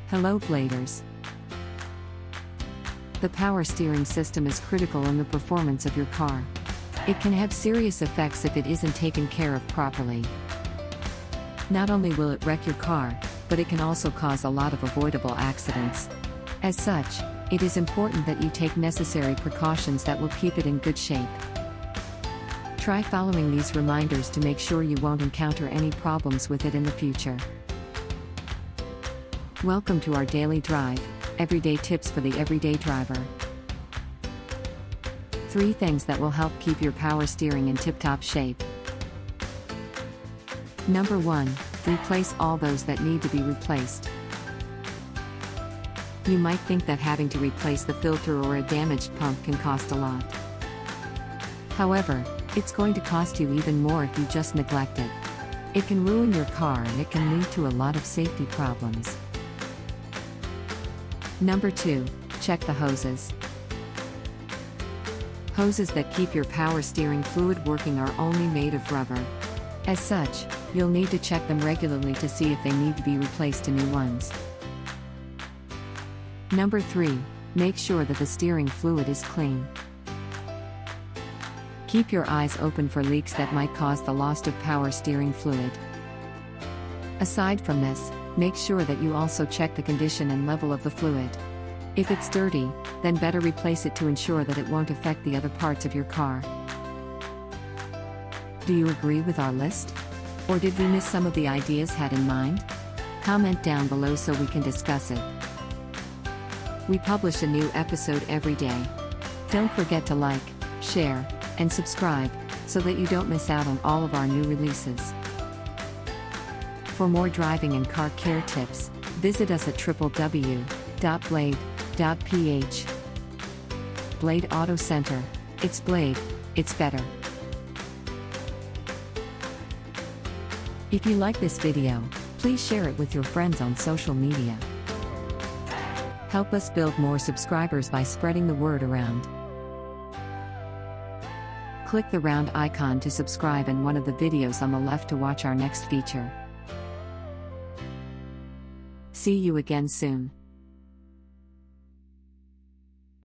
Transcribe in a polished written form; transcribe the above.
Hello Bladers. The power steering system is critical in the performance of your car. It can have serious effects if it isn't taken care of properly. Not only will it wreck your car, but it can also cause a lot of avoidable accidents. As such, it is important that you take necessary precautions that will keep it in good shape. Try following these reminders to make sure you won't encounter any problems with it in the future. Welcome to our daily drive, everyday tips for the everyday driver. 3 things that will help keep your power steering in tip-top shape. Number 1, replace all those that need to be replaced. You might think that having to replace the filter or a damaged pump can cost a lot. However, it's going to cost you even more if you just neglect it. It can ruin your car and it can lead to a lot of safety problems. Number 2, check the hoses. Hoses that keep your power steering fluid working are only made of rubber. As such, you'll need to check them regularly to see if they need to be replaced to new ones. Number 3, make sure that the steering fluid is clean. Keep your eyes open for leaks that might cause the loss of power steering fluid. Aside from this, make sure that you also check the condition and level of the fluid. If it's dirty, then better replace it to ensure that it won't affect the other parts of your car. Do you agree with our list? Or did we miss some of the ideas had in mind? Comment down below so we can discuss it. We publish a new episode every day. Don't forget to like, share, and subscribe, so that you don't miss out on all of our new releases. For more driving and car care tips, visit us at www.blade.ph. Blade Auto Center. It's Blade, it's better. If you like this video, please share it with your friends on social media. Help us build more subscribers by spreading the word around. Click the round icon to subscribe and one of the videos on the left to watch our next feature. See you again soon.